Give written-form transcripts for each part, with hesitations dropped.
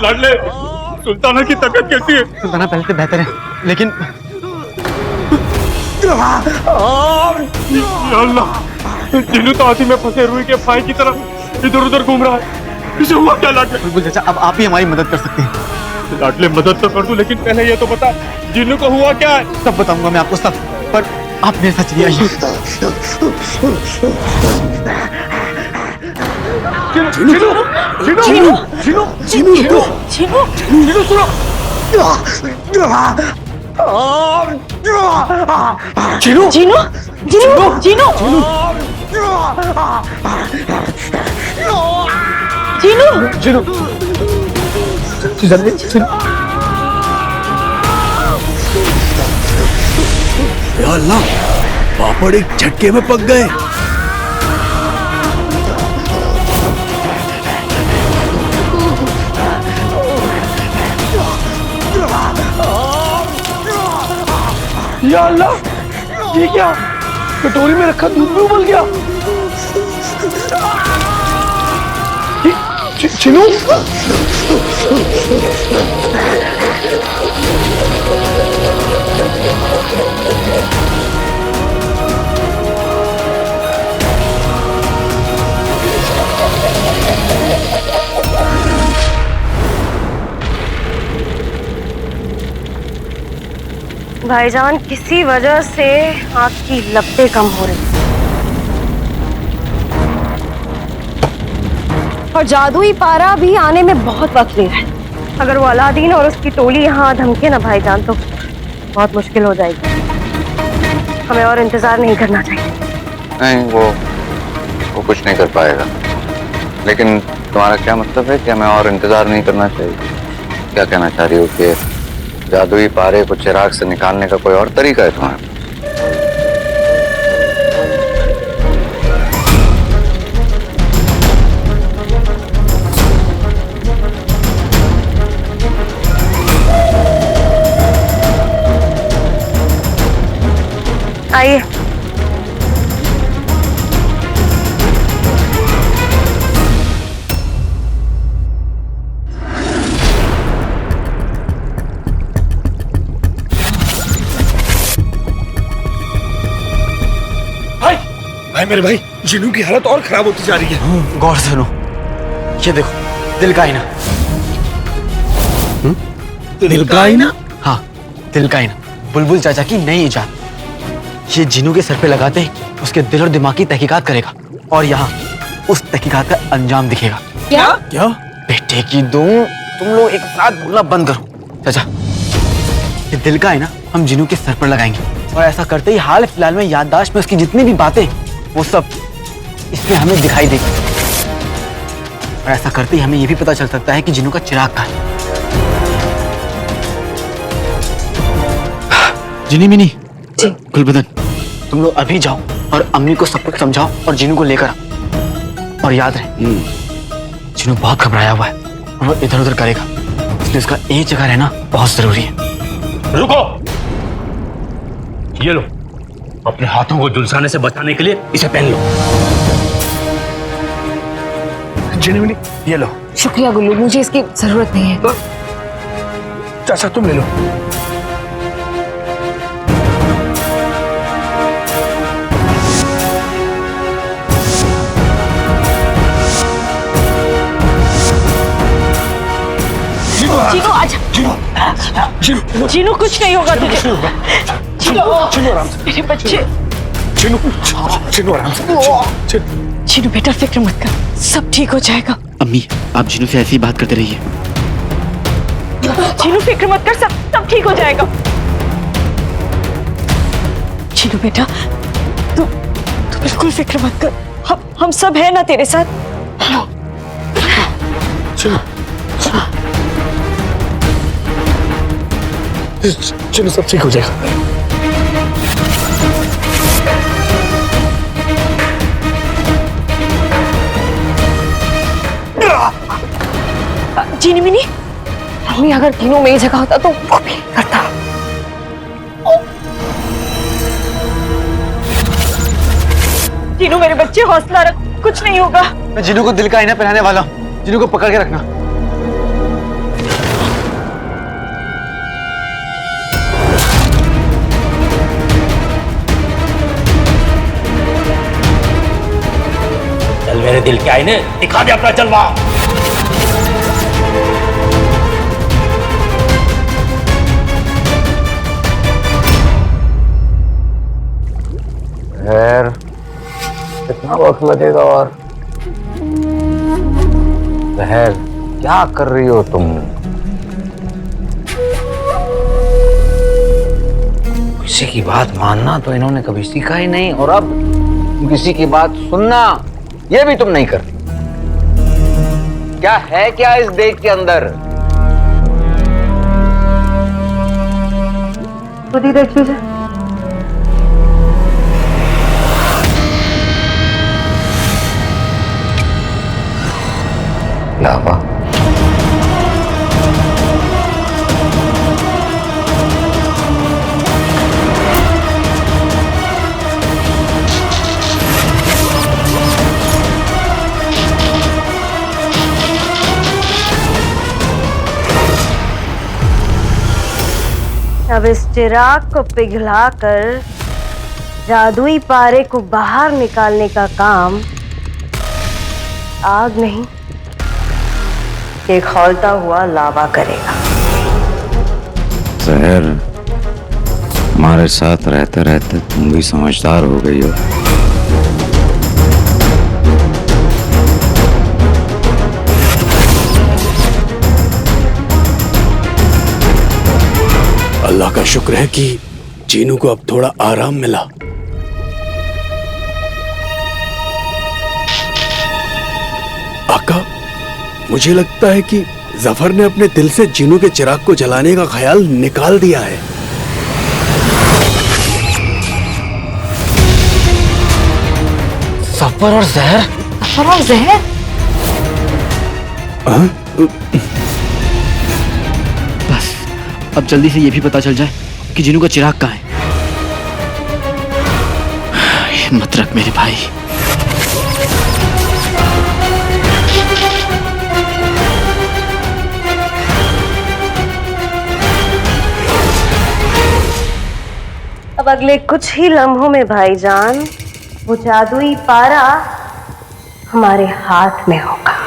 लाडले, सुल्ताना की तबीयत कैसी है? सुल्ताना पहले से बेहतर है, लेकिन या अल्लाह, जिन्नू तो हाथी में फंसे रुई के फाई की तरह इधर उधर घूम रहा है। इसे हुआ क्या लाडले? बुलबुल चाचा, अब आप ही हमारी मदद कर सकते हैं। लाडले मदद तो कर दूं, लेकिन पहले ये तो बता जिन्नू को हुआ क्या है? सब बताऊंगा मैं आपको सब, पर आप मेरे साथ चलिए। आइए। या अल्लाह, पापड़ एक झटके में पक गए। या अल्लाह, ये क्या? कटोरी में रखा दूध भी उबल गया। चिनू, भाईजान, किसी वजह से आपकी लपटें कम हो रही और जादुई पारा भी आने में बहुत वक्त ले रहा है। अगर वो अलादीन और उसकी टोली यहाँ धमके ना भाईजान, तो बहुत मुश्किल हो जाएगी। हमें और इंतजार नहीं करना चाहिए। नहीं, वो कुछ नहीं कर पाएगा। लेकिन तुम्हारा क्या मतलब है कि हमें और इंतजार नहीं करना चाहिए? क्या कहना चाह रही हो कि जादुई पारे को चिराग से निकालने का कोई और तरीका है तुम्हारा? आइए। भाई मेरे भाई, जिन्नू की हालत और खराब होती जा रही है। गौर से सुनो, ये देखो, दिल का आईना। दिल का आईना? हाँ, दिल का आईना, बुलबुल चाचा की नई इजाद। ये जिन्नू के सर पे लगाते ही उसके दिल और दिमाग की तहकीकात करेगा, और यहाँ उस तहकीकात का अंजाम दिखेगा। क्या? क्या? बेटे की दूं, तुम लोग एक साथ बोलना बंद करो। चाचा, ये दिल का आईना हम जिन्नू के सर पर लगाएंगे, और ऐसा करते ही हाल फिलहाल में याददाश्त में उसकी जितनी भी बातें, वो सब इसमें हमें दिखाई देगी। और ऐसा करते ही हमें ये भी पता चल सकता है कि जिन्नू का चिराग कहाँ है। जिनी मिनी, गुलबदन, तुम लोग अभी जाओ और अम्मी को सब कुछ समझाओ और जिन्नू को लेकर आओ। और याद रहे, जिन्नू बहुत घबराया हुआ है और वो इधर उधर करेगा, इसलिए उसका एक जगह रहना बहुत जरूरी है। रुको, ये लो, अपने हाथों को झुलसाने से बचाने के लिए इसे पहन लो। जिन्नी, ये लो। शुक्रिया गुल्लू, मुझे इसकी जरूरत नहीं है। चाचा तुम ले लो। जीनू, आजा। जीनू, कुछ नहीं होगा तुझे। चिन्नू आराम से। मेरे बच्चे। चिन्नू आराम से। जीनू बेटा, फिक्र मत कर, सब ठीक हो जाएगा। अम्मी, आप जिन्नू से ऐसी ही बात करते रहिए। जीनू फिक्र मत कर, सब ठीक हो जाएगा। जीनू बेटा, तू बिल्कुल फिक्र मत कर, हम सब है ना तेरे साथ। चिन्नू, सब ठीक हो जाएगा। जीनी मिनी, अम्मी अगर तीनों मेरी जगह होता तो वो भी करता। जीनू मेरे बच्चे, हौसला रख, कुछ नहीं होगा। मैं जिन्नू को दिल का आईना पहनाने वाला हूँ, जिन्नू को पकड़ के रखना। मेरे दिल के आईने दिखा दे अपना जलवा। खैर कितना वक्त लगेगा? और जहर क्या कर रही हो तुम? किसी की बात मानना तो इन्होंने कभी सीखा ही नहीं, और अब किसी की बात सुनना ये भी तुम नहीं करती। क्या है क्या इस देख के अंदर? खुद ही देख लीजिए। लावा। अब इस चिराग को पिघलाकर जादुई पारे को बाहर निकालने का काम आग नहीं, एक खौलता हुआ लावा करेगा। जहर, हमारे साथ रहते रहते तुम भी समझदार हो गई हो। अल्लाह का शुक्र है कि जीनू को अब थोड़ा आराम मिला। आका, मुझे लगता है कि जफर ने अपने दिल से जीनू के चिराग को जलाने का ख्याल निकाल दिया है। सफर और जहर? सफर और जहर? बस अब जल्दी से ये भी पता चल जाए कि जीनू का चिराग कहाँ है। हिम्मत रख मेरे भाई। अब अगले कुछ ही लम्हों में भाईजान वो जादुई पारा हमारे हाथ में होगा।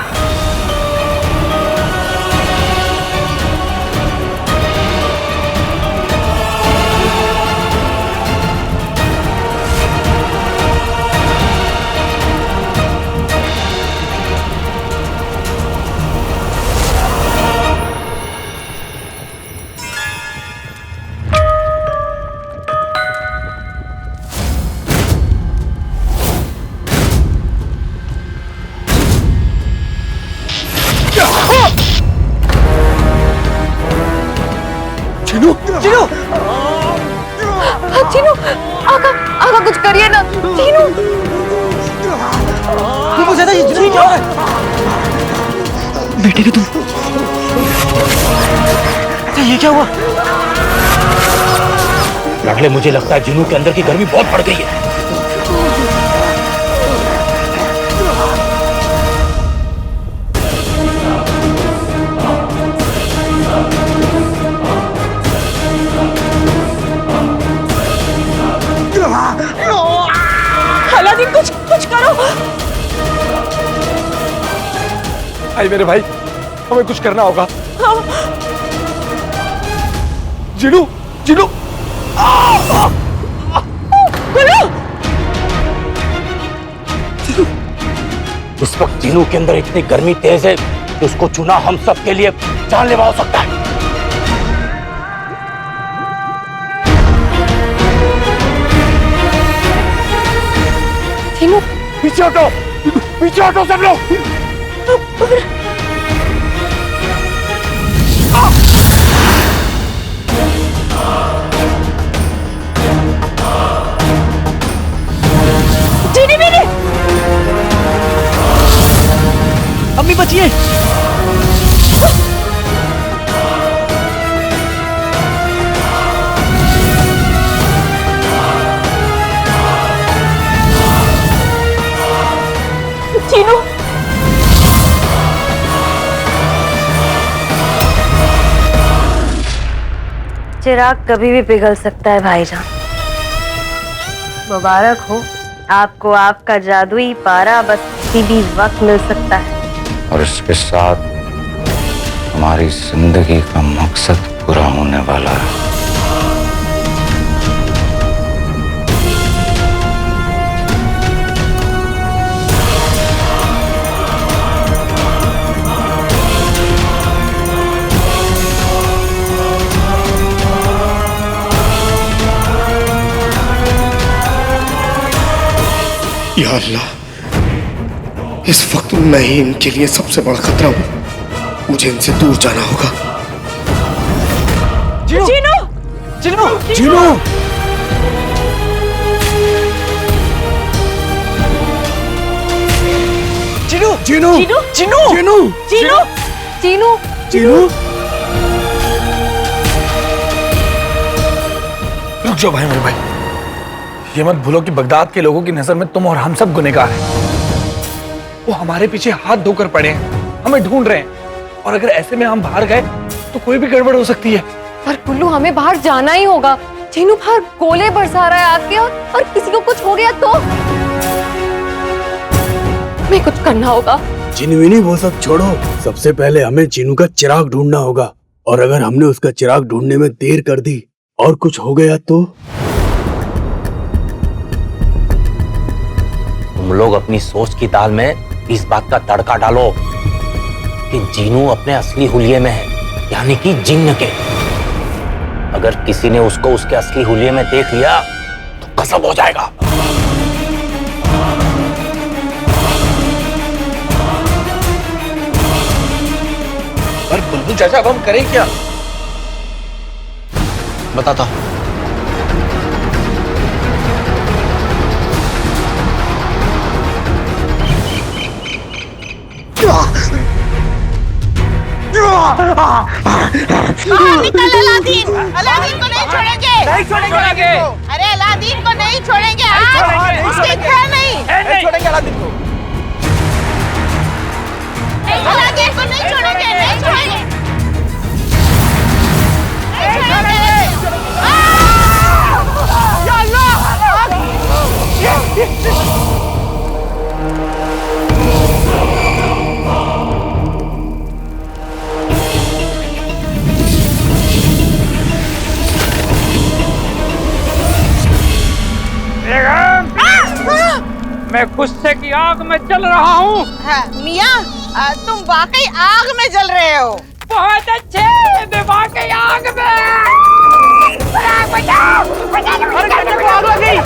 जीनू, जीनू, जीनू, आका, आका कुछ करिए ना। जीनू, मुझे तो ये क्या हो रहा है? बेटे के तुम, अच्छा ये क्या हुआ? लाडले, मुझे लगता है जीनू के अंदर की गर्मी बहुत बढ़ गई है। अलादीन, कुछ करो। आई मेरे भाई, हमें कुछ करना होगा। जीनू, जीनू, इस वक्त जीनू के अंदर इतनी गर्मी तेज है कि उसको चुना हम सब के लिए जानलेवा हो सकता है। जीनू, पीछे हटो, पीछे हटो सब लोग। जीनी मेरी, अम्मी बचिए। जीनू, चिराग कभी भी पिघल सकता है भाईजान। मुबारक हो आपको आपका जादुई पारा, बस किसी भी वक्त मिल सकता है। और इसके साथ हमारी जिंदगी का मकसद पूरा होने वाला है। या अल्लाह, इस वक्त मैं ही इनके लिए सबसे बड़ा खतरा हूं। मुझे इनसे दूर जाना होगा। जीनू! जीनू! जीनू! जीनू! जीनू! जीनू! जीनू! चीनू! चीनू! जीनू! रुक जाओ भाई, मेरे भाई, ये मत भूलो कि बगदाद के लोगों की नजर में तुम और हम सब गुनहगार हैं। वो हमारे पीछे हाथ धोकर पड़े हैं, हमें ढूंढ रहे हैं, और अगर ऐसे में हम बाहर गए तो कोई भी गड़बड़ हो सकती है। पर कुल्लू, हमें बाहर जाना ही होगा। चीनू बाहर गोले बरसा रहा है आग के, और किसी को कुछ हो गया तो हमें कुछ करना होगा। जिनविनी वो सब छोड़ो, सबसे पहले हमें जीनू का चिराग ढूंढना होगा। और अगर हमने उसका चिराग ढूंढने में देर कर दी और कुछ हो गया तो? तुम लोग अपनी सोच की दाल में इस बात का तड़का डालो कि जीनू अपने असली हुलिये में है, यानी कि जिन्न के। अगर किसी ने उसको उसके असली हुलिये में देख लिया तो कसम हो जाएगा। पर बुलबुल चाचा, अब हम करें क्या? बताता हूँ। निकल अलादीन! अलादीन को नहीं छोड़ेंगे! नहीं छोड़ेंगे! अरे अलादीन को नहीं छोड़ेंगे आज! उसके खैर नहीं छोड़ेंगे अलादीन को। अलादीन को नहीं छोड़ेंगे! नहीं छोड़ेंगे! नहीं छोड़ेंगे! या अल्लाह! मैं गुस्से की आग में जल रहा हूँ। मियाँ, तुम वाकई आग में जल रहे हो। बहुत अच्छे, मैं वाकई आग में। बचाओ! आग लग गई।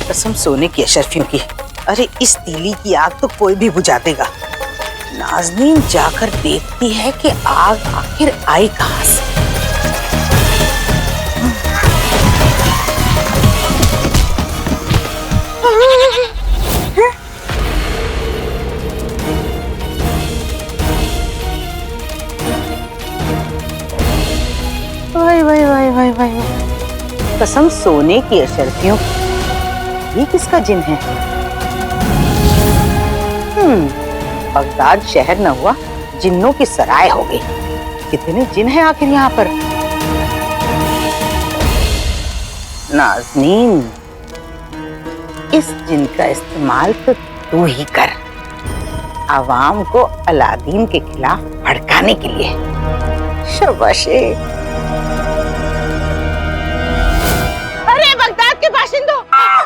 कसम सोने की अशरफियों की। अरे इस तीली की आग तो कोई भी बुझा देगा। नाज़नीन जाकर देखती है कि आग आखिर आई कहां से। वाई कसम सोने की अशरफियों, ये किसका जिन है? बगदाद शहर न हुआ, जिन्नों की सराय हो गई। कितने जिन हैं आखिर यहाँ पर? नाज़नीन, इस जिन का इस्तेमाल तो तू ही कर, आवाम को अलादीन के खिलाफ भड़काने के लिए। शाबाशे। अरे बगदाद के बाशिंदों,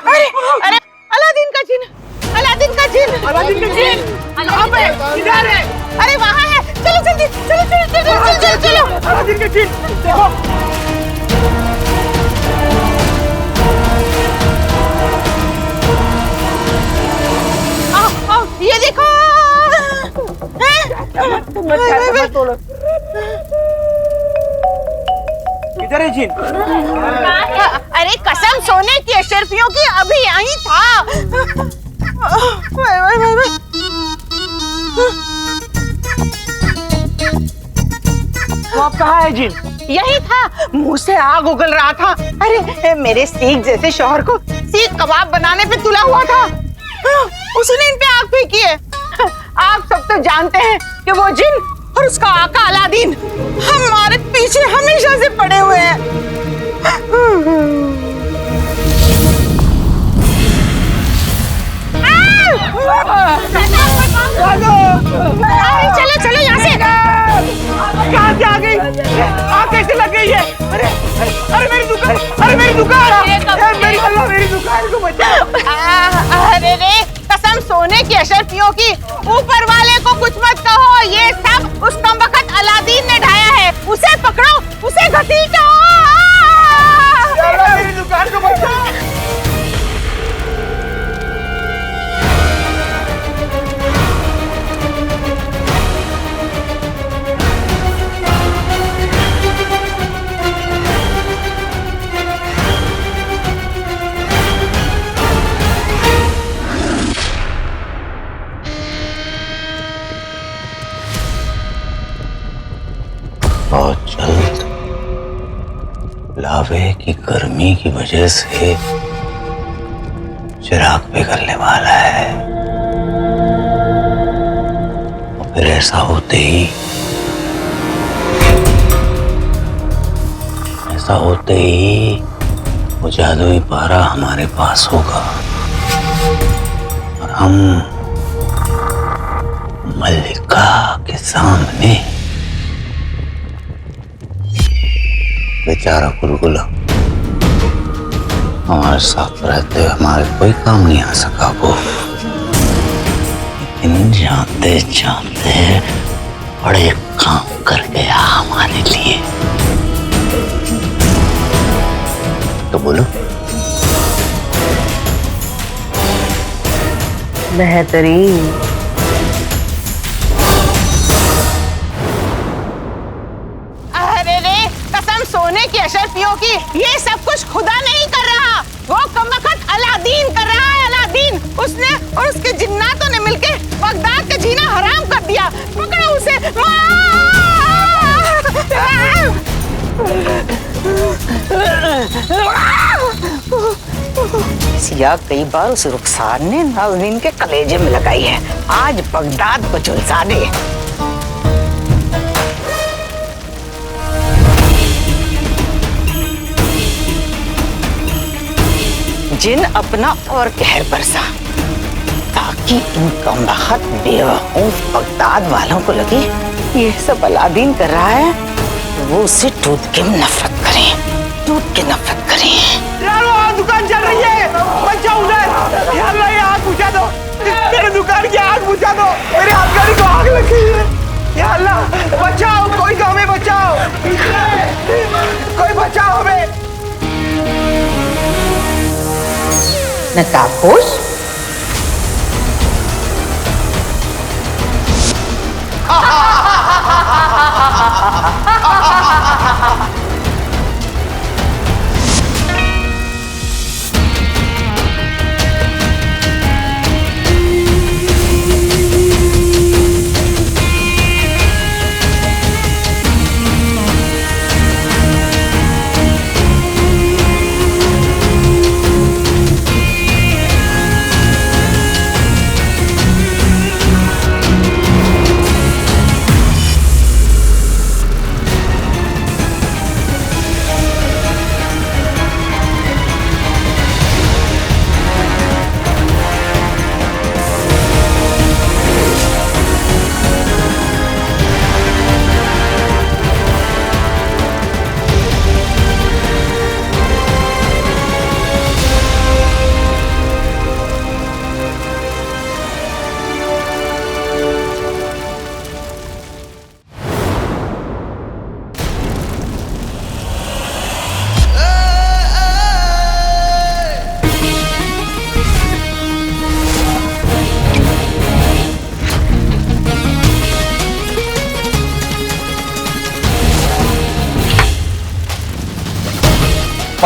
अरे अरे अलादीन का जिन, अलादीन का जिन, अलादीन का जिन, कहाँ पे? किधर है? अरे वहाँ है। चलो जल्दी, चलो चलो चलो चलो चलो। अलादीन का जिन, देखो। आओ, ये देखो। किधर है जिन? अरे कसम सोने की अशरफियों की, अभी यहीं था। तो आप कहाँ है जिन? यही था, मुंह से आग उगल रहा था। अरे मेरे सीख जैसे शौहर को सीख कबाब बनाने पे तुला हुआ था, उसने इन पे आग फेंकी है। आप सब तो जानते हैं कि वो जिन और उसका आका अलादीन हमारे पीछे हमेशा से पड़े हुए हैं। चलो चलो यहाँ से। कहाँ से आ गई? आग कैसे लग गई है? अरे अरे मेरी दुकान, अरे मेरी दुकान, मेरी अल्लाह मेरी दुकान को बचाओ। अरे रे कसम सोने की अशरफियों की, ऊपर वाले को कुछ मत कहो, ये सब उस कमबख्त अलादीन ने ढाया है। उसे पकड़ो, उसे घसीटो। मेरी दुकान को बचाओ। बहुत जल्द लावे की गर्मी की वजह से चिराग पिघलने वाला है और फिर ऐसा होते ही वो जादुई पारा हमारे पास होगा और हम मल्लिका के सामने बेचारा गुलगुला हमारे साथ रहते हुए हमारे कोई काम नहीं आ सका वो, लेकिन जाते जाते बड़े काम कर गया हमारे लिए। तो बोलो। बेहतरीन। अरे रे कसम सोने की अशरफियों की, ये सब कुछ खुदा नहीं कर रहा, वो कमबख्त अलादीन कर रहा है। अलादीन उसने और उसके जिन्नातों ने मिलके बगदाद का जीना हराम कर दिया। पकड़ो उसे। सिया कई बार उस रुखसार ने नाज़नीन के कलेजे में लगाई है, आज बगदाद को झुलसा दे। जिन अपना और कहर बरसा ताकि इन कमबख्त बेवकूफ बगदाद वालों को लगे ये सब अलादीन कर रहा है, वो उसे टूट के नफरत करें, टूट के नफरत करें। यार वो दुकान चल रही है, बचाओ उधर। यार ये आग बुझा दो, मेरे दुकान की आग बुझा दो, मेरे हाथ गाड़ी को आग लगी है। या अल्लाह बचाओ, कोई तो हमें बचाओ, कोई बचाओ हमें। नकाबपोश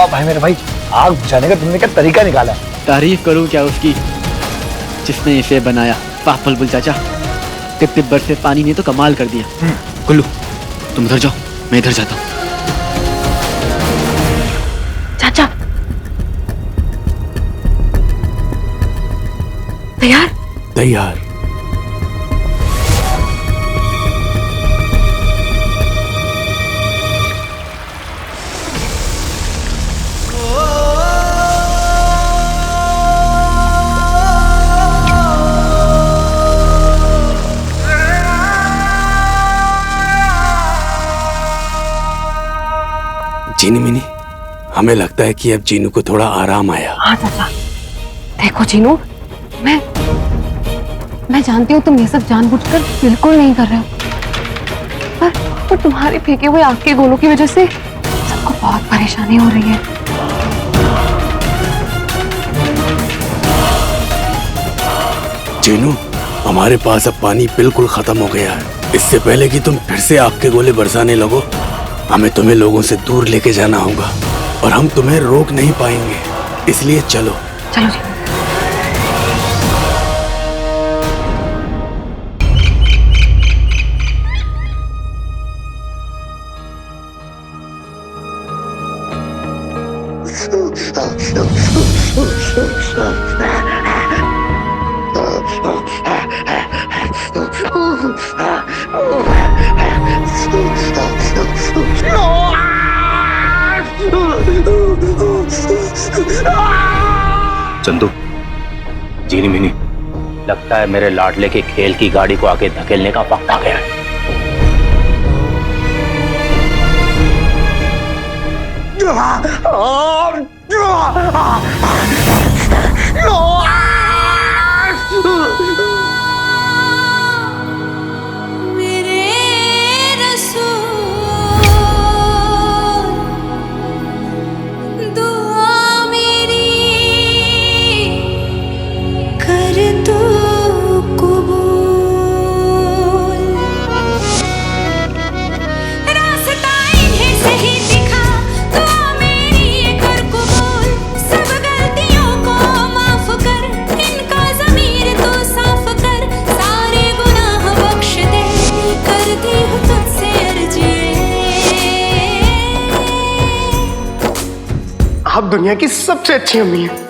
भाई मेरे भाई, आग बुझाने का तुमने क्या तरीका निकाला है? तारीफ करूं क्या उसकी जिसने इसे बनाया। वाह बुलबुल चाचा, टिप टिप बरसे पानी ने तो कमाल कर दिया। गुल्लू तुम उधर जाओ, मैं इधर जाता हूँ। चाचा तैयार? तैयार। चीनी मिनी, हमें लगता है कि अब जीनू को थोड़ा आराम आया। हाँ चाचा, देखो जीनू, मैं जानती हूँ तुम ये सब जानबूझकर बिल्कुल नहीं कर रहे हो, पर तुम्हारे फेंके हुए आग के गोलों की वजह से सबको बहुत परेशानी हो रही है। जीनू, हमारे पास अब पानी बिल्कुल खत्म हो गया है। इससे पहले कि तुम फिर से आग के गोले बरसाने लगो, हमें तुम्हें लोगों से दूर लेके जाना होगा और हम तुम्हें रोक नहीं पाएंगे, इसलिए चलो। चलो जी। चंदू, जीनी मिनी, लगता है मेरे लाडले के खेल की गाड़ी को आगे धकेलने का वक्त आ गया है। आप दुनिया की सबसे अच्छी अम्मी हैं।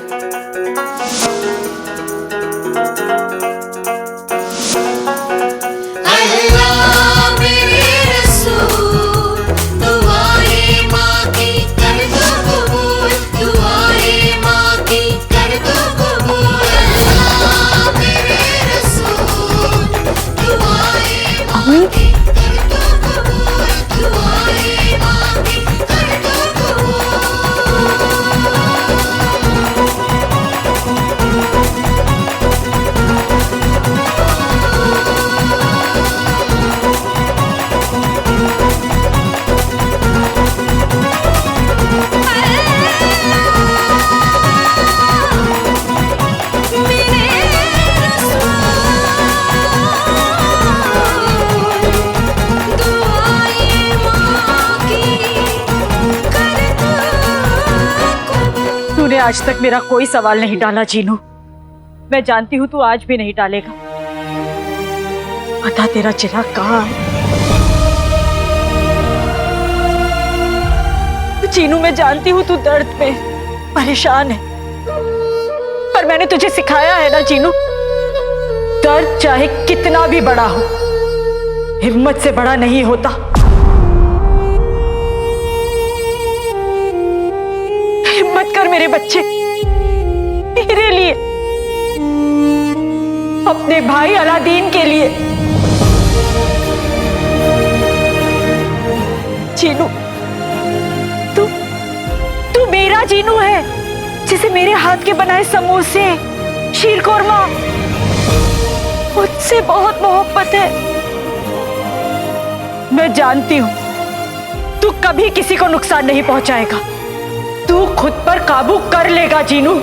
आज तक मेरा कोई सवाल नहीं डाला जीनू, मैं जानती हूँ तू आज भी नहीं डालेगा। बता तेरा चिराग कहाँ है? जीनू, मैं जानती हूँ तू दर्द में परेशान है, पर मैंने तुझे सिखाया है ना जीनू, दर्द चाहे कितना भी बड़ा हो, हिम्मत से बड़ा नहीं होता। हिम्मत कर मेरे बच्चे, मेरे लिए, अपने भाई अलादीन के लिए। जीनू, तू मेरा जीनू है, जिसे मेरे हाथ के बनाए समोसे, शीरकोरमा, मुझसे बहुत मोहब्बत है। मैं जानती हूं तू कभी किसी को नुकसान नहीं पहुंचाएगा, तू खुद पर काबू कर लेगा जीनू।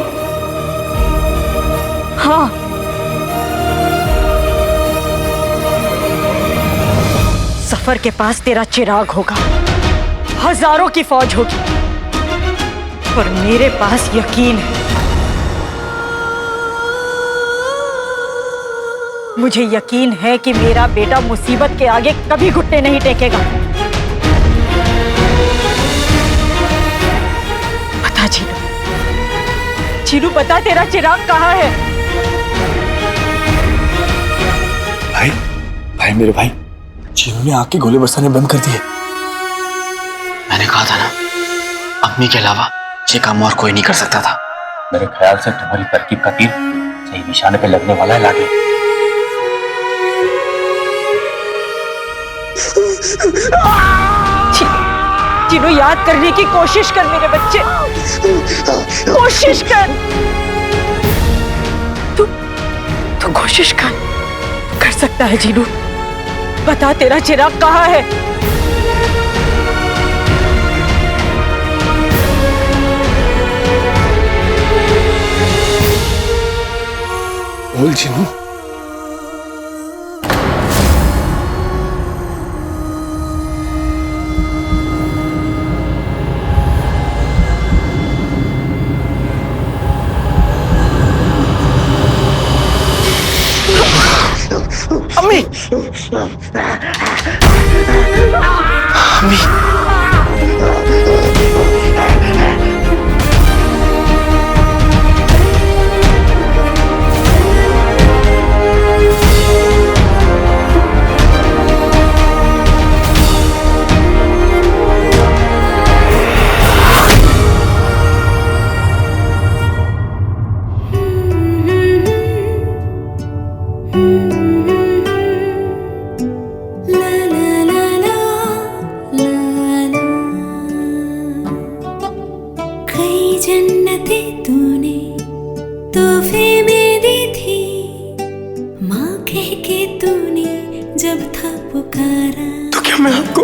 हाँ, सफर के पास तेरा चिराग होगा, हजारों की फौज होगी, और मेरे पास यकीन है, मुझे यकीन है कि मेरा बेटा मुसीबत के आगे कभी घुटने नहीं टेकेगा। बता जीनू, जीनू बता तेरा चिराग कहाँ है? भाई मेरे भाई, जीनू ने आग के गोले बरसाने बंद कर दिए। मैंने कहा था ना, अम्मी के अलावा ये काम और कोई नहीं कर सकता था। मेरे ख्याल से तुम्हारी तरकीब का तीर सही निशाने पे लगने वाला है लाडले। जिन्हों याद करने की कोशिश कर मेरे बच्चे, कोशिश कर। तू कोशिश कर सकता है जीनू। बता तेरा चिराग कहाँ है? बोल जीनू। अम्मी, अम्मी, तो क्या मैं आपको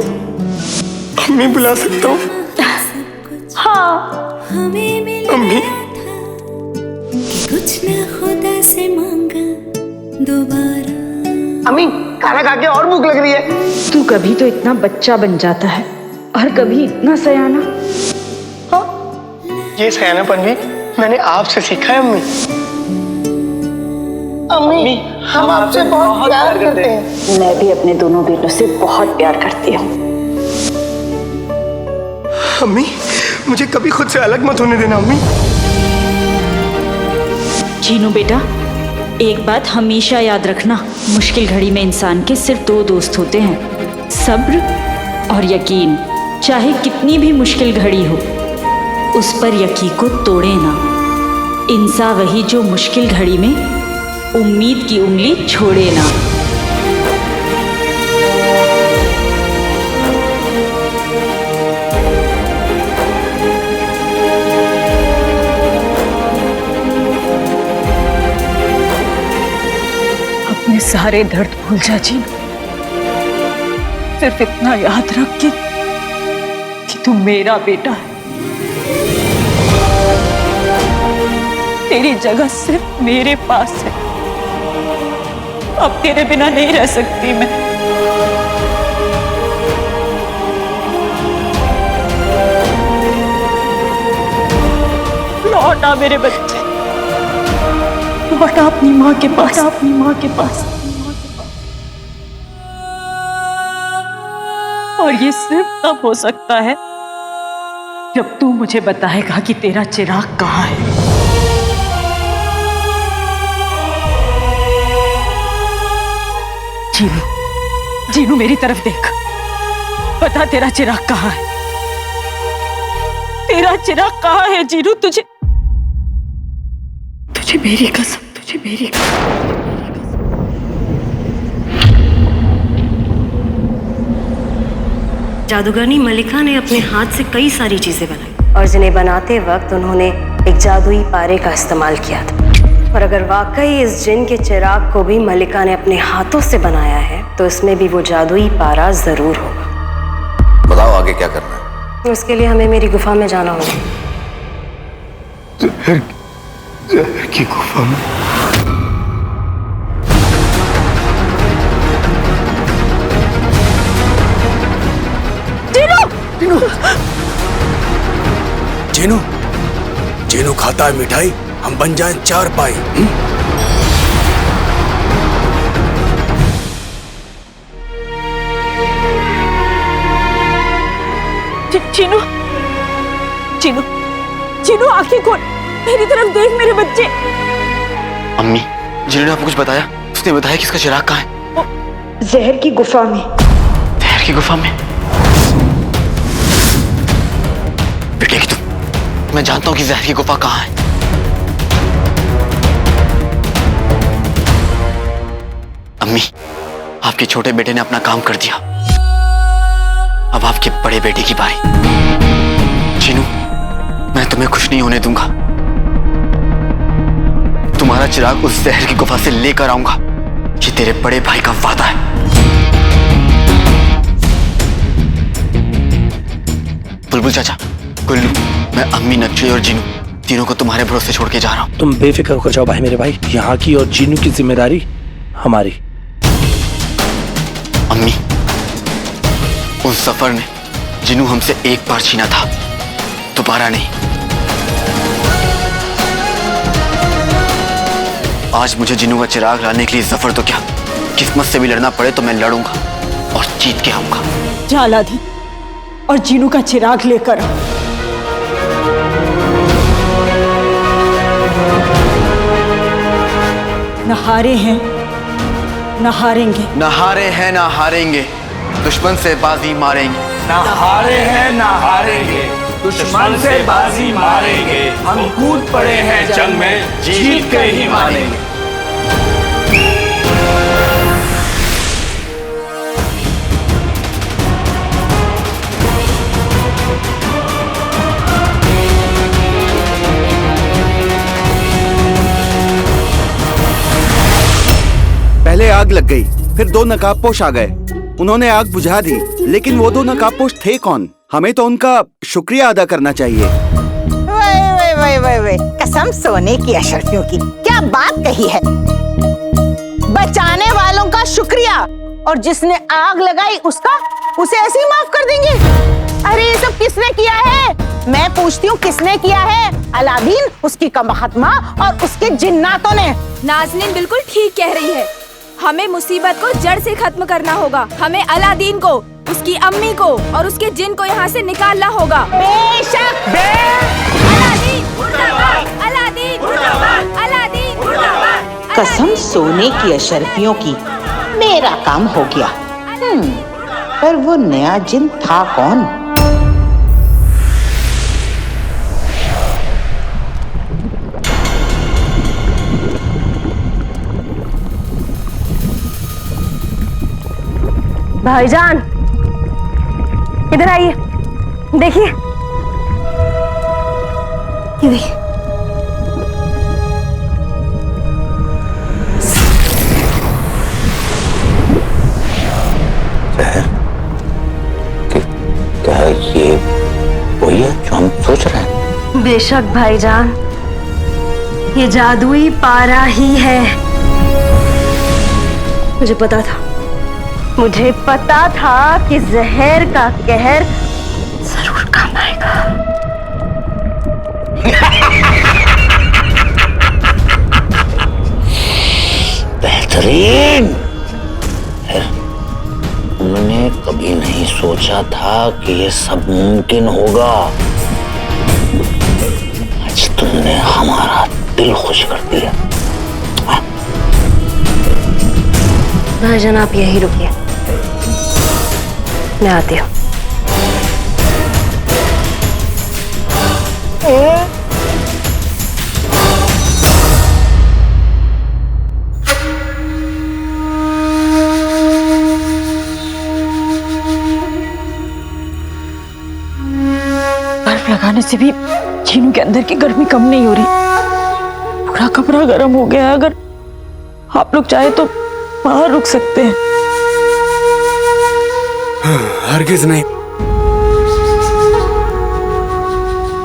अम्मी बुला सकता हूँ? हाँ। अम्मी, कुछ न खुदा से मांगा दोबारा। अम्मी खाना खा के और भूख लग रही है। तू कभी तो इतना बच्चा बन जाता है और कभी इतना सयाना। ये सयानापन भी मैंने आपसे सीखा है अम्मी। अम्मी, हम आपसे बहुत प्यार करते हैं। मैं भी अपने दोनों बेटों से बहुत प्यार करती हूँ। अम्मी, मुझे कभी खुद से अलग मत होने देना अम्मी। जीनू बेटा, एक बात हमेशा याद रखना, मुश्किल घड़ी में इंसान के सिर्फ दो दोस्त होते हैं, सब्र और यकीन। चाहे कितनी भी मुश्किल घड़ी हो, उस पर यकीन को तोड़े ना। इंसान वही जो मुश्किल घड़ी में उम्मीद की उंगली छोड़े ना। अपने सारे दर्द भूल जा जीनू। सिर्फ इतना याद रख कि तू मेरा बेटा है। तेरी जगह सिर्फ मेरे पास है। अब तेरे बिना नहीं रह सकती मैं। लौटा मेरे बच्चे, लौटा अपनी माँ के पास, अपनी माँ के पास। और ये सिर्फ तब हो सकता है जब तू मुझे बताएगा कि तेरा चिराग कहाँ है। जीनू, जीनू मेरी तरफ देख, बता तेरा चिराग कहाँ है? तेरा चिराग कहाँ है जीनू? तुझे मेरी कसम, तुझे मेरी कसम। जादूगरनी मलिका ने अपने हाथ से कई सारी चीजें बनाई और जिन्हें बनाते वक्त उन्होंने एक जादुई पारे का इस्तेमाल किया था। और अगर वाकई इस जिन के चिराग को भी मलिका ने अपने हाथों से बनाया है तो इसमें भी वो जादुई पारा जरूर होगा। बताओ आगे क्या करना है? उसके लिए हमें मेरी गुफा में जाना होगा। जहर की गुफा में? जीनू, जीनू खाता है मिठाई, हम बन जाएं चार पाई। जीनू, जीनू, जीनू आंखें खोल, मेरी तरफ देख मेरे बच्चे। अम्मी, जीनू ने आपको कुछ बताया? उसने बताया कि इसका चिराग कहाँ है? जहर की गुफा में। जहर की गुफा में? पिटेगी तुम। मैं जानता हूँ कि जहर की गुफा कहाँ है। अम्मी, आपके छोटे बेटे ने अपना काम कर दिया। अब आपके बड़े बेटे की बारी। तुम्हें कुछ नहीं होने दूंगा। तुम्हारा चिराग उस जहर की गुफा से लेकर आऊंगा। ये तेरे बड़े भाई का वादा है। बुलबुल चाचा, गुल्लू, मैं अम्मी, नकली और जीनू तीनों को तुम्हारे भरोसे छोड़ के जा रहा हूँ। तुम बेफिक्र हो जाओ भाई मेरे भाई, यहाँ की और जीनू की जिम्मेदारी हमारी। अम्मी, उस सफर ने जीनू हमसे एक बार छीना था, दोबारा नहीं। आज मुझे जीनू का चिराग लाने के लिए सफर तो क्या, किस्मत से भी लड़ना पड़े तो मैं लड़ूंगा और जीत के आऊंगा। जा अलादीन और जीनू का चिराग लेकर आ। न हारे हैं न हारेंगे, न हारे हैं न हारेंगे, दुश्मन से बाजी मारेंगे। ना हारे हैं ना हारेंगे, दुश्मन से बाजी मारेंगे। हम कूद पड़े हैं जंग में, जीत के ही मानेंगे। पहले आग लग गई, फिर दो नकाबपोश आ गए। उन्होंने आग बुझा दी, लेकिन वो दो नकाबपोश थे कौन? हमें तो उनका शुक्रिया अदा करना चाहिए। वे कसम सोने की अशरफियों की, क्या बात कही है। बचाने वालों का शुक्रिया और जिसने आग लगाई उसका, उसे ऐसे ही माफ कर देंगे? अरे ये सब किसने किया है? मैं पूछती हूँ किसने किया है? अलादीन, उसकी कमबख्त माँ और उसके जिन्नातों ने। नाज़नीन बिल्कुल ठीक कह रही है। हमें मुसीबत को जड़ से खत्म करना होगा। हमें अलादीन को, उसकी अम्मी को और उसके जिन को यहाँ से निकालना होगा। बेशक। अलादीन मुर्दाबाद, अलादीन मुर्दाबाद, अलादीन मुर्दाबाद। कसम सोने की अशरफियों की, मेरा काम हो गया। पर वो नया जिन था कौन? भाईजान, इधर आइए, देखिए, ये देखिए। क्या ये वही है जो हम सोच रहे हैं? बेशक भाईजान, ये जादुई पारा ही है। मुझे पता था, मुझे पता था कि जहर का कहर जरूर काम आएगा। बेहतरीन। हमने कभी नहीं सोचा था कि ये सब मुमकिन होगा। आज तुमने हमारा दिल खुश कर दिया। भाईजान, आप यही रुकिए, मैं आती हूँ। बर्फ लगाने से भी जीनू के अंदर की गर्मी कम नहीं हो रही। पूरा कमरा गर्म हो गया है। अगर आप लोग चाहे तो बाहर रुक सकते हैं। हरगिज नहीं।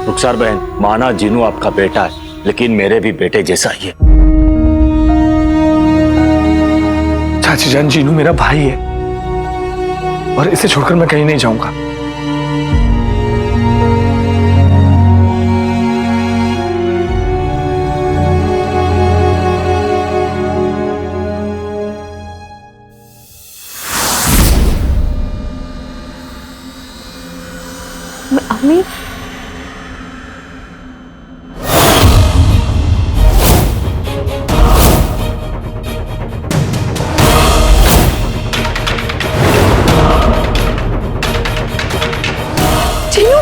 रुखसार बहन, माना जीनू आपका बेटा है, लेकिन मेरे भी बेटे जैसा ही है। चाची जान, जीनू मेरा भाई है और इसे छोड़कर मैं कहीं नहीं जाऊंगा। अम्मी, जीनू,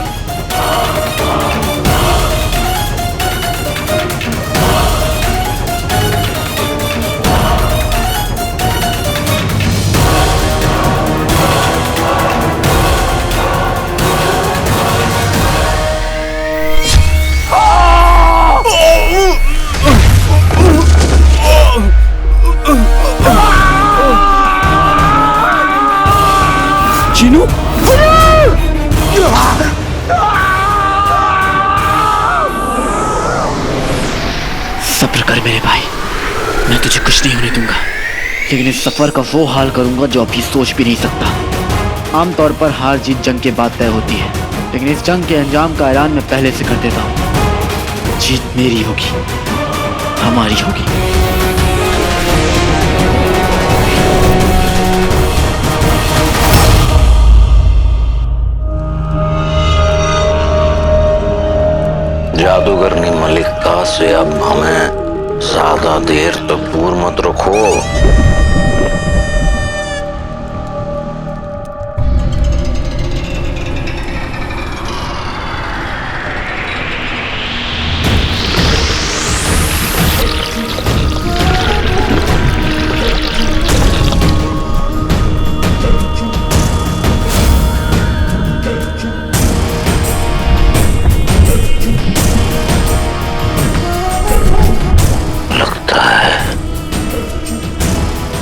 कुछ नहीं होने दूंगा, लेकिन इस सफर का वो हाल करूंगा जो अभी सोच भी नहीं सकता। आमतौर पर हार जीत जंग के बाद तय होती है, लेकिन इस जंग के अंजाम का ऐलान मैं पहले से कर देता हूँ। जीत मेरी होगी, हमारी होगी। जादूगरनी मलिका से अब हमें ज्यादा देर तक दूर मत रखो।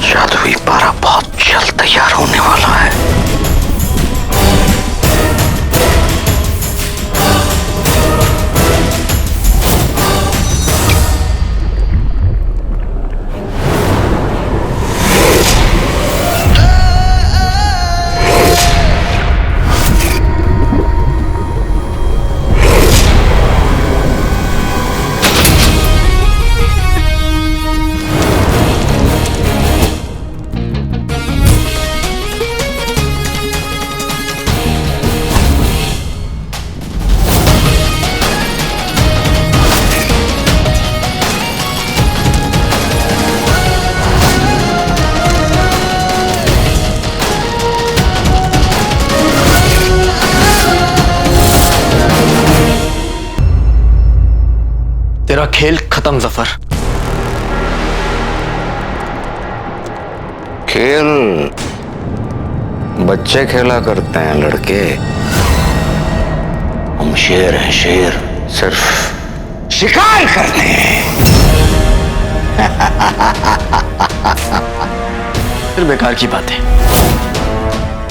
जादुई पारा बहुत जल्द तैयार होने वाला है। तेरा खेल खत्म जफर। खेल बच्चे खेला करते हैं लड़के। हम शेर हैं, शेर सिर्फ शिकार करते हैं। फिर बेकार की बात है।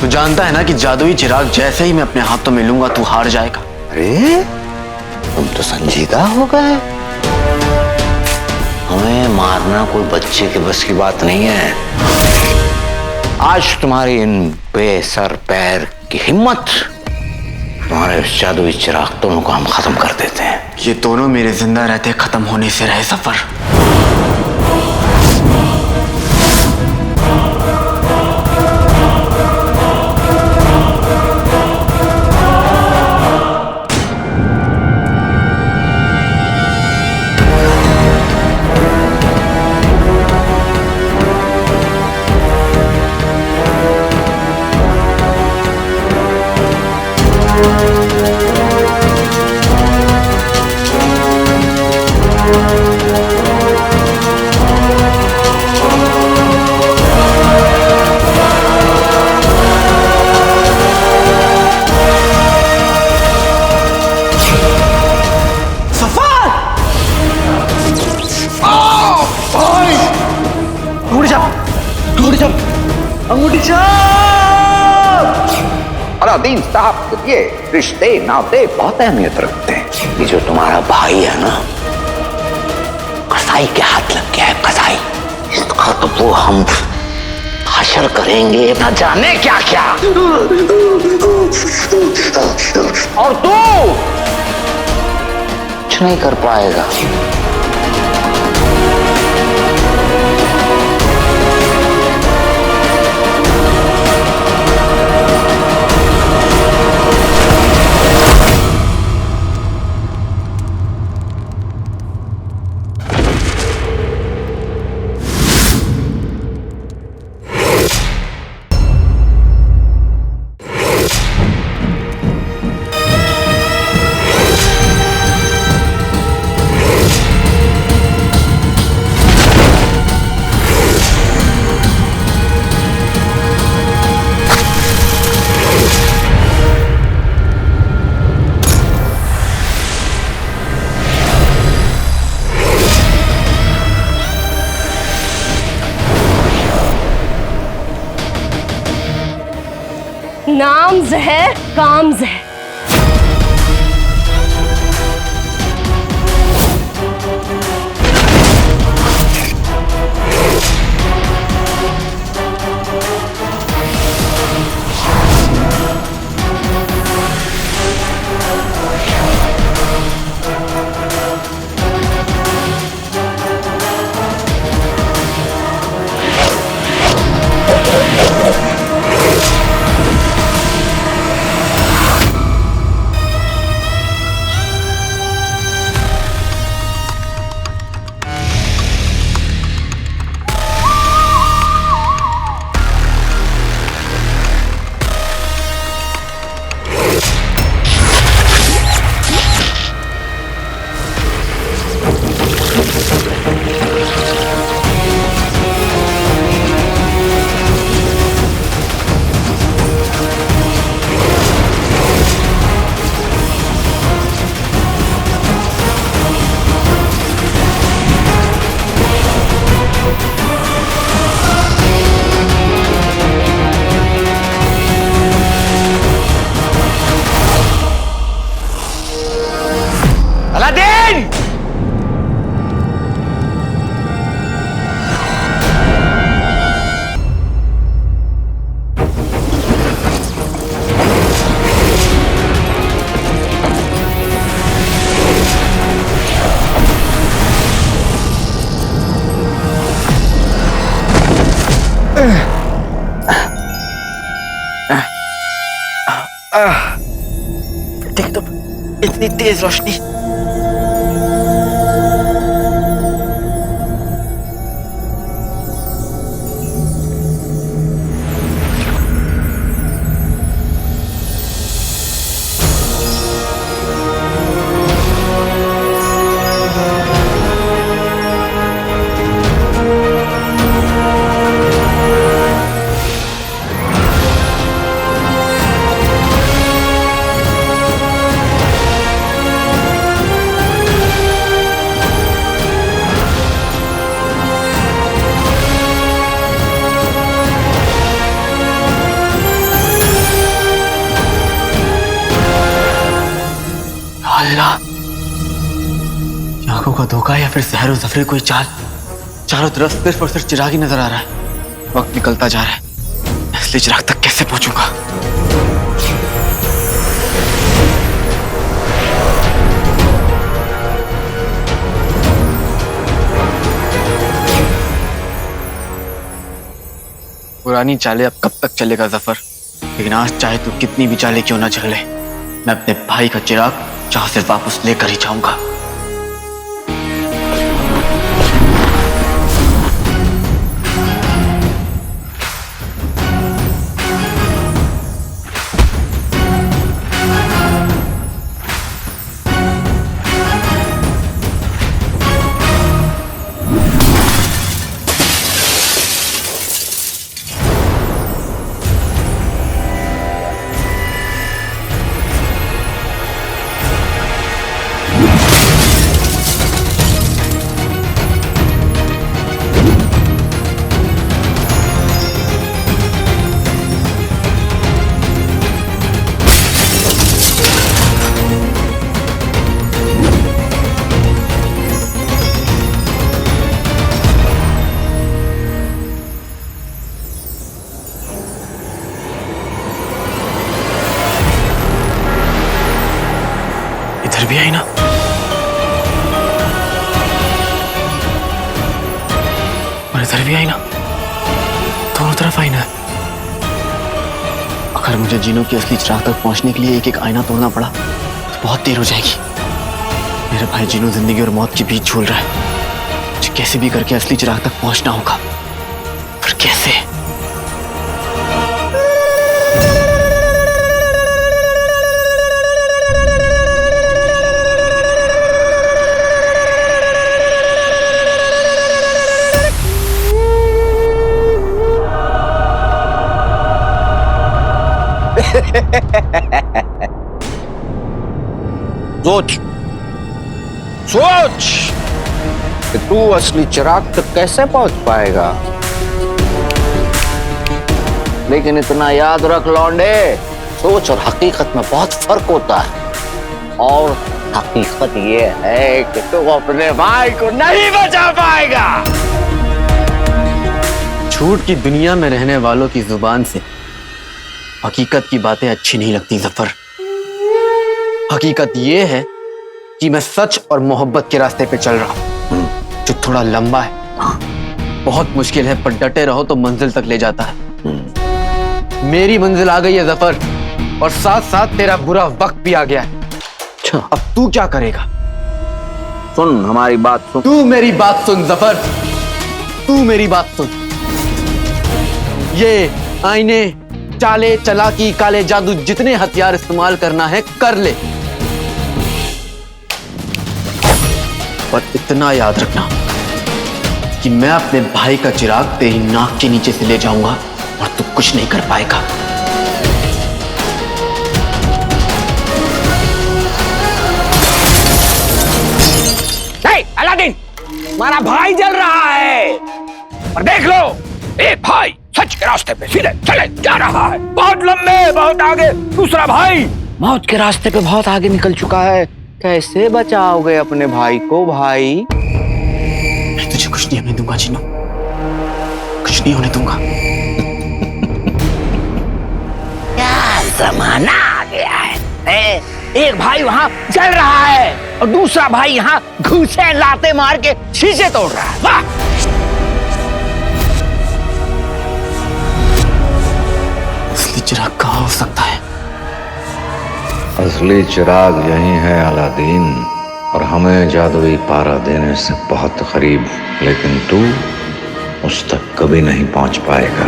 तू जानता है ना कि जादुई चिराग जैसे ही मैं अपने हाथों में लूंगा तू हार जाएगा। अरे तुम तो संजीदा हो गए। हमें मारना कोई बच्चे के बस की बात नहीं है। आज तुम्हारी इन बेसर पैर की हिम्मत, तुम्हारे उस जादुई चिराग दोनों को हम खत्म कर देते हैं। ये दोनों मेरे जिंदा रहते खत्म होने से रहे सफर। अलादीन साहब, ये रिश्ते नाते बहुत अहमियत रखते हैं। ये जो तुम्हारा भाई है ना, कसाई के हाथ लग गया है, कसाई। इसका तो वो हम हशर करेंगे न जाने क्या क्या। और तू कुछ नहीं कर पाएगा। नाम जहर काम जहर। इतनी तेज रोशनी। आंखों का धोखा या फिर सहरो जफरे कोई चाल। चारों तरफ सिर्फ और सिर्फ चिराग ही नजर आ रहा है। वक्त निकलता जा रहा है, इसलिए चिराग तक कैसे पहुंचूंगा? पुरानी चालें अब कब तक चलेगा जफर? लेकिन आज चाहे तो कितनी भी चालें क्यों ना चले, मैं अपने भाई का चिराग जहां से वापस लेकर ही जाऊंगा। इधर भी आई ना? और इधर भी आई ना? दोनों तरफ आई ना? अगर मुझे जीनों की असली चिराग तक पहुंचने के लिए एक एक आईना तोड़ना पड़ा तो बहुत देर हो जाएगी। मेरा भाई जीनों जिंदगी और मौत के बीच झूल रहा है। मुझे कैसे भी करके असली चिराग तक पहुंचना होगा। पर कैसे? सोच सोच कि तू असली चिराग तक कैसे पहुंच पाएगा। लेकिन इतना याद रख लौंडे, सोच और हकीकत में बहुत फर्क होता है। और हकीकत ये है कि तू अपने भाई को नहीं बचा पाएगा। झूठ की दुनिया में रहने वालों की जुबान से हकीकत की बातें अच्छी नहीं लगती जफर। हकीकत ये है कि मैं सच और मोहब्बत के रास्ते पे चल रहा हूं, जो थोड़ा लंबा है, बहुत मुश्किल है, पर डटे रहो तो मंजिल तक ले जाता है। मेरी मंजिल आ गई है जफर, और साथ साथ तेरा बुरा वक्त भी आ गया है। अब तू क्या करेगा? सुन हमारी बात सुन। तू मेरी बात सुन जफर, तू मेरी बात सुन। ये आईने, चाले, चालाकी, काले जादू, जितने हथियार इस्तेमाल करना है कर ले, पर इतना याद रखना कि मैं अपने भाई का चिराग तेरी नाक के नीचे से ले जाऊंगा और तू कुछ नहीं कर पाएगा। अलादीन, हमारा भाई जल रहा है और देख लो, एक भाई सच के रास्ते पे सीधे चले जा रहा है, बहुत लंबे, बहुत आगे। दूसरा भाई मौत के रास्ते पे बहुत आगे निकल चुका है। कैसे बचाओगे अपने भाई को भाई? मैं तुझे कुछ नहीं होने दूंगा जीनू, कुछ नहीं होने दूंगा। क्या जमाना आ गया है। एक भाई वहां जल रहा है और दूसरा भाई यहाँ घूसे लाते मार के शीशे तोड़ रहा है। वाह! असली चिराग कहाँ हो सकता है? असली चिराग यही है अलादीन, और हमें जादुई पारा देने से बहुत करीब, लेकिन तू उस तक कभी नहीं पहुंच पाएगा।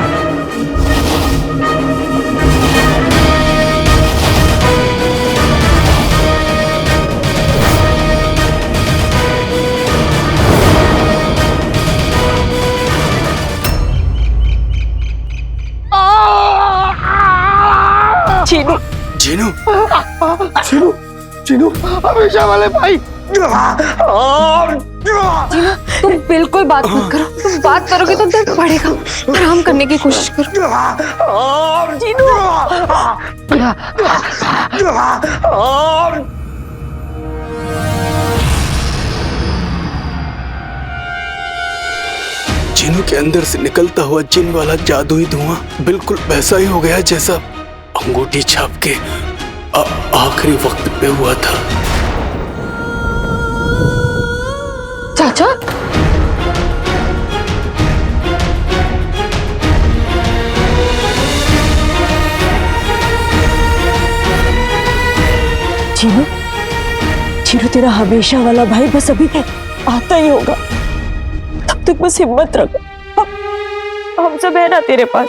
चीनू जीनू चीनू चीनू हमेशा वाले भाई। जीनू तुम बिल्कुल बात मत करो, तुम बात करोगे तो दर्द बढ़ेगा। आराम करने की कोशिश करो। जीनू जीनू के अंदर से निकलता हुआ जिन वाला जादुई धुआं बिल्कुल वैसा ही हो गया जैसा अंगूठी छाप के आखिरी वक्त पे हुआ था। चाचा जीनू जीनू तेरा हमेशा वाला भाई बस अभी आता ही होगा, तब तक बस हिम्मत रख। हम सब है ना तेरे पास।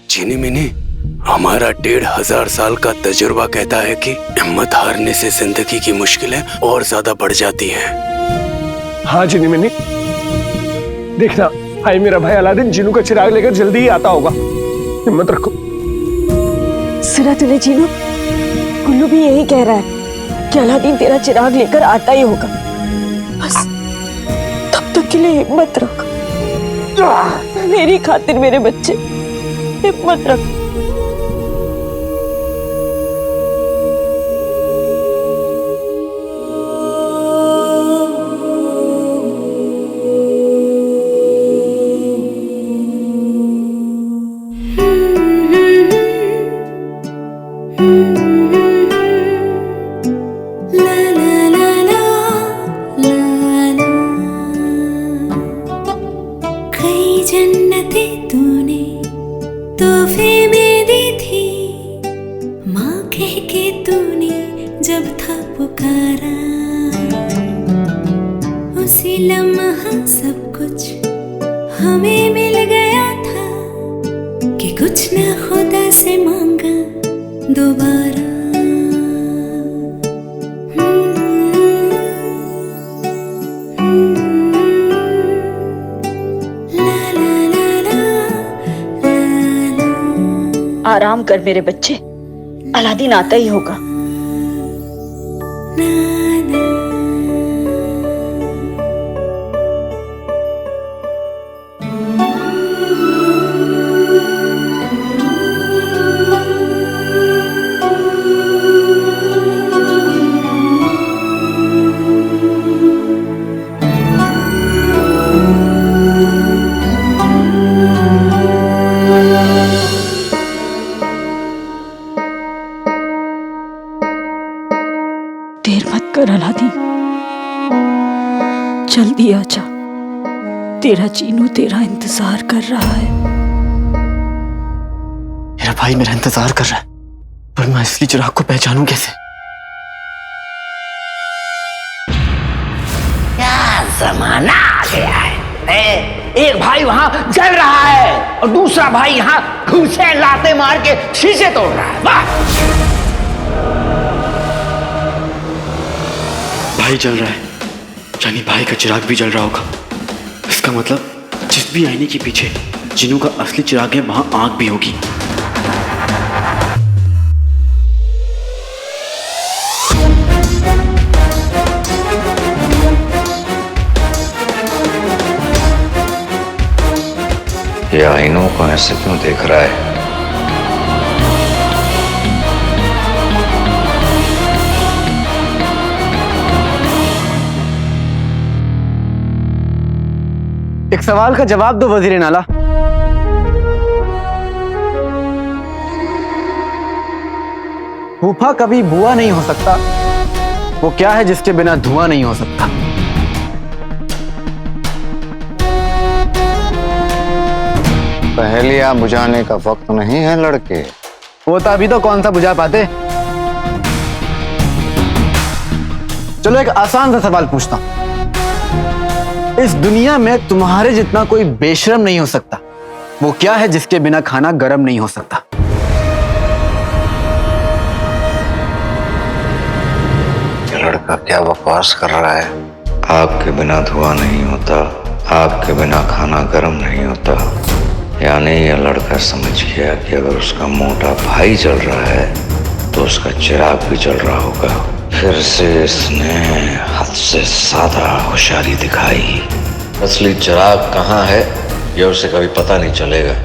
चीनी मिनी, हमारा 1500 साल का तजुर्बा कहता है कि हिम्मत हारने से जिंदगी की मुश्किलें और ज्यादा बढ़ जाती हैं। हाँ चीनी मिनी, देखना भाई मेरा भाई अलादीन जीनू का चिराग लेकर जल्दी ही आता होगा। हिम्मत रखो। सुना तूने जीनू, गुल्लू भी यही कह रहा है कि अलादीन तेरा चिराग लेकर आता ही होगा। बस तब तक के लिए हिम्मत रख, मेरी खातिर मेरे बच्चे, हिम्मत रख। कई जन्नतें तूने तोहफे में दी थी, माँ कह के तूने जब था पुकारा, उसी लम्हा सब कुछ हमें मिल गया था कि कुछ न खुदा से मांगा दोबारा। आराम कर मेरे बच्चे, अलादीन आता ही होगा। देर मत कर अलादीन, जल्दी आजा, तेरा जीनू तेरा इंतजार कर रहा है। मेरा भाई मेरा इंतजार कर रहा है, पर मैं असली चिराग को पहचानूं कैसे? क्या जमाना आ गया है। एक भाई वहां जल रहा है और दूसरा भाई यहाँ घूसे लाते मार के शीशे तोड़ रहा है। वाह! भाई जल रहा है, यानी भाई का चिराग भी जल रहा होगा। इसका मतलब जिस भी आईने के पीछे जीनू का असली चिराग है, वहां आग भी होगी। ये आईनों को ऐसे क्यों देख रहा है? एक सवाल का जवाब दो वजीर नाला। फूफा कभी बुआ नहीं हो सकता, वो क्या है जिसके बिना धुआं नहीं हो सकता? पहेलियां बुझाने का वक्त नहीं है लड़के। होता भी तो कौन सा बुझा पाते। चलो एक आसान सा सवाल पूछता हूं। इस दुनिया में तुम्हारे जितना कोई बेशरम नहीं हो सकता, वो क्या है जिसके बिना खाना गर्म नहीं हो सकता? ये लड़का क्या बकवास कर रहा है? आग के बिना धुआं नहीं होता, आग के बिना खाना गर्म नहीं होता। यानी ये लड़का समझ गया कि अगर उसका मोटा भाई जल रहा है तो उसका चिराग भी जल रहा होगा। फिर से इसने हद से ज्यादा होशियारी दिखाई। असली चिराग कहाँ है ये उसे कभी पता नहीं चलेगा।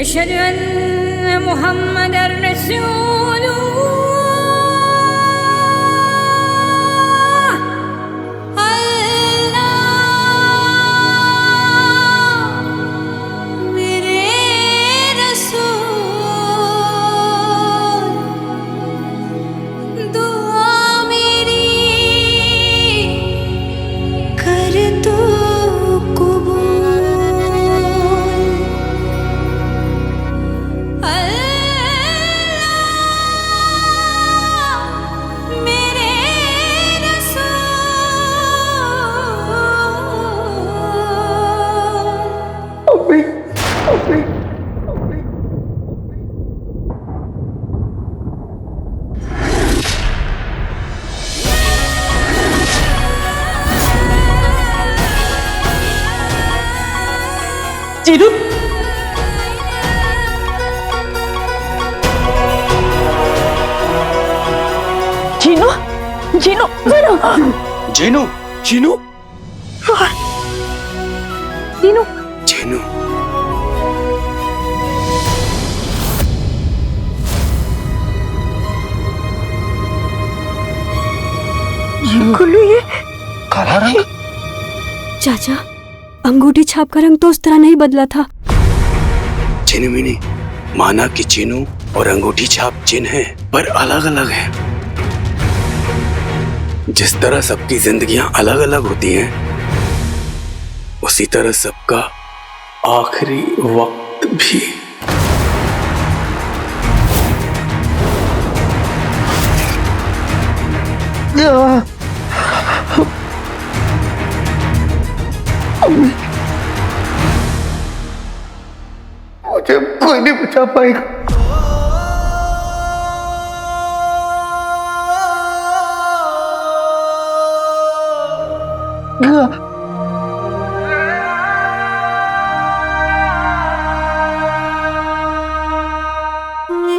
अशहदु अन्ना मुहम्मदर रसूलुल्लाह। जीनू, जीनू, जीनू, जीनू, जीनू, जीनू, जीनू, जीनू। गुल्लू, ये काला रंग? चाचा, अंगूठी छाप का रंग तो उस तरह नहीं बदला था। चिन्हमिनी, माना कि चिन्हू और अंगूठी छाप चिन्ह है पर अलग अलग है। जिस तरह सबकी जिंदगियां अलग अलग होती हैं, उसी तरह सबका आखिरी वक्त भी। मुझे कोई नहीं बचा पाएगा।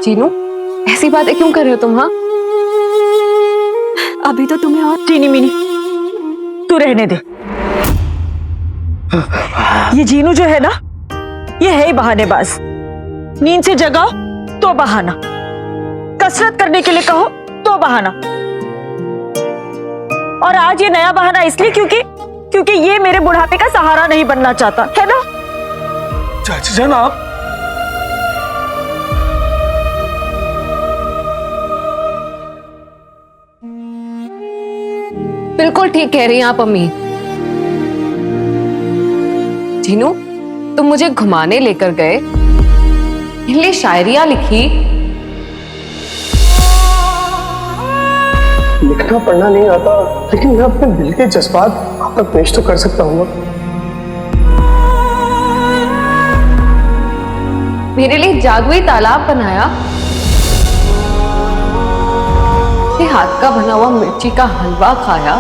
जीनू, ऐसी बातें क्यों कर रहे हो तुम? हाँ, अभी तो तुम्हें और चीनी मिनी, तू रहने दे। ये जीनू जो है ना, ये है ही बहानेबाज। नींद से जगाओ तो बहाना, कसरत करने के लिए कहो तो बहाना, और आज ये नया बहाना इसलिए क्योंकि ये मेरे बुढ़ापे का सहारा नहीं बनना चाहता है ना। चाची जान, आप बिल्कुल ठीक कह रही हैं आप अम्मी। जीनू, तुम मुझे घुमाने लेकर गए, मेरे लिए शायरियां लिखी। लिखना पढ़ना नहीं आता, लेकिन मैं अपने दिल के जज्बात आप तक पेश तो कर सकता हूँ। मेरे लिए जादुई तालाब बनाया, मेरे हाथ का बना हुआ मिर्ची का हलवा खाया,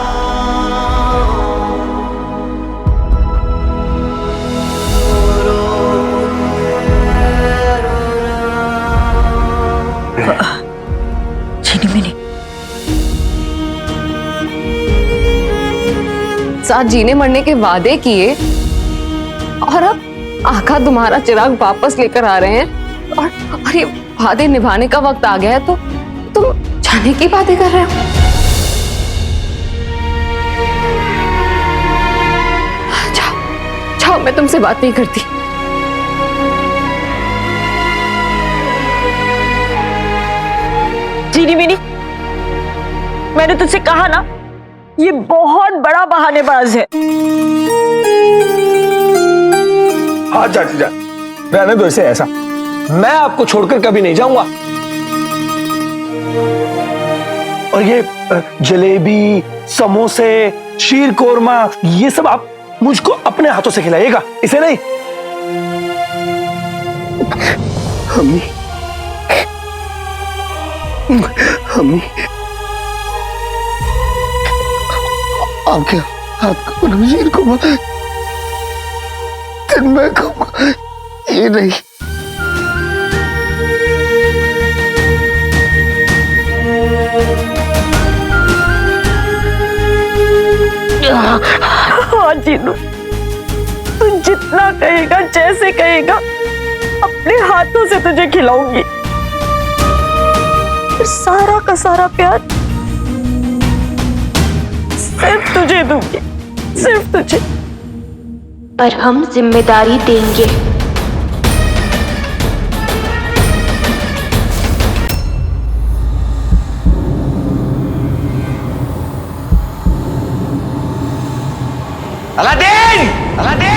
साथ जीने मरने के वादे किए और अब आका तुम्हारा चिराग वापस लेकर आ रहे हैं और ये वादे निभाने का वक्त आ गया है तो तुम जाने की बातें कर रहे हो। जाओ जाओ, मैं तुमसे बात नहीं करती। जीनी मीनी, मैंने तुझसे कहा ना, ये बहुत बड़ा बहानेबाज है। हाँ चाची जान, रहने दो इसे ऐसा। मैं आपको छोड़कर कभी नहीं जाऊंगा। और ये जलेबी, समोसे, शीर कोरमा, ये सब आप मुझको अपने हाथों से खिलाइएगा, इसे नहीं। अम्मी, अम्मी, आपके हाथ का बना शीर कोरमा दिन मैं खाऊंगा, ये नहीं। हाँ जीनू, तू जितना कहेगा, जैसे कहेगा, अपने हाथों से तुझे खिलाऊंगी। सारा का सारा प्यार सिर्फ तुझे दूंगी, सिर्फ तुझे। पर हम जिम्मेदारी देंगे। अलादीन! अलादीन!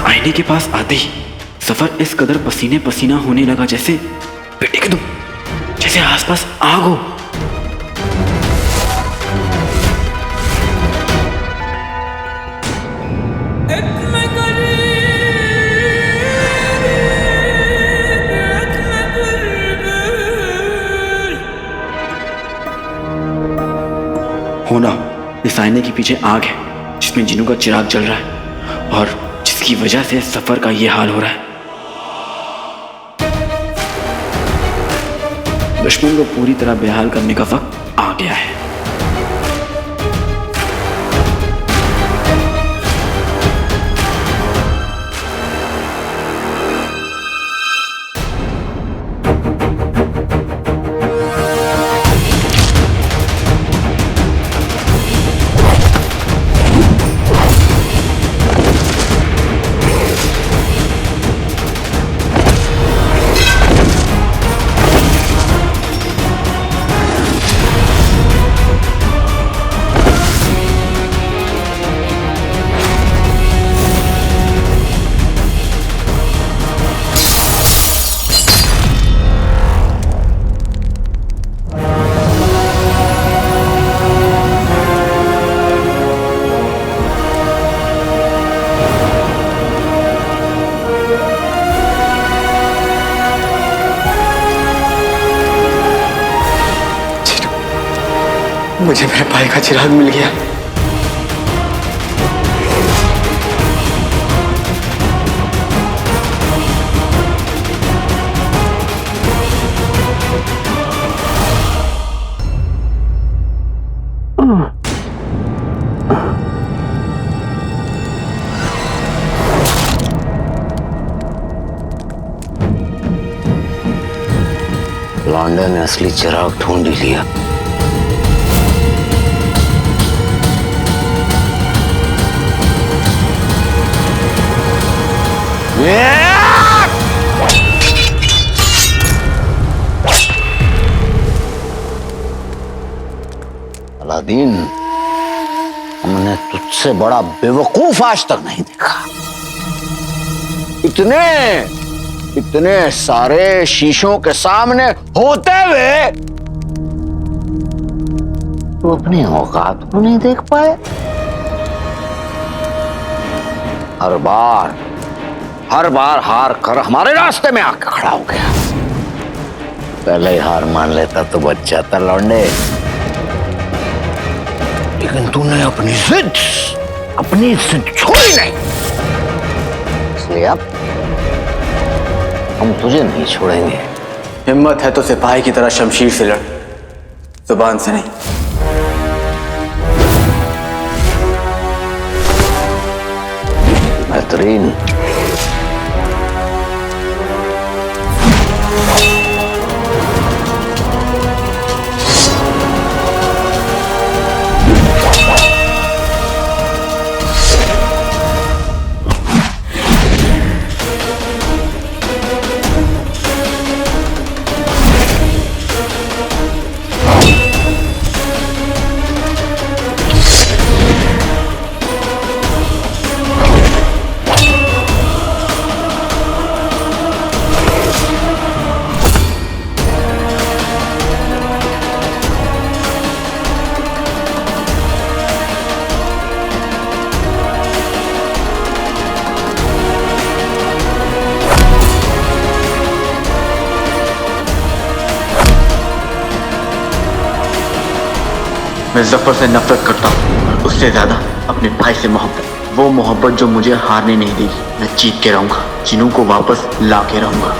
आईने के पास आते ही सफर इस कदर पसीने पसीना होने लगा जैसे एकदम जैसे आसपास आग हो। होना इस आईने के पीछे आग है जिसमें जिनों का चिराग जल रहा है और जिसकी वजह से सफर का ये हाल हो रहा है। दुश्मन को पूरी तरह बेहाल करने का वक्त आ गया है। मुझे मेरे भाई का चिराग मिल गया। लौंडे ने असली चिराग ढूंढ ही लिया। अलादीन, हमने तुझसे बड़ा बेवकूफ आज तक नहीं देखा। इतने सारे शीशों के सामने होते हुए तू अपनी औकात को नहीं देख पाए? हर बार हार कर हमारे रास्ते में आकर खड़ा हो गया। पहले ही हार मान लेता तो बच्चा था लौंडे, लेकिन तूने अपनी जिद छोड़ी नहीं, इसलिए अब हम तुझे नहीं छोड़ेंगे। हिम्मत है तो सिपाही की तरह शमशीर से लड़, जुबान से नहीं। बेहतरीन। मैं जफर से नफरत करता हूँ, और उससे ज्यादा अपने भाई से मोहब्बत। वो मोहब्बत जो मुझे हारने नहीं देगी। मैं जीत के रहूंगा, जिनू को वापस ला के रहूंगा।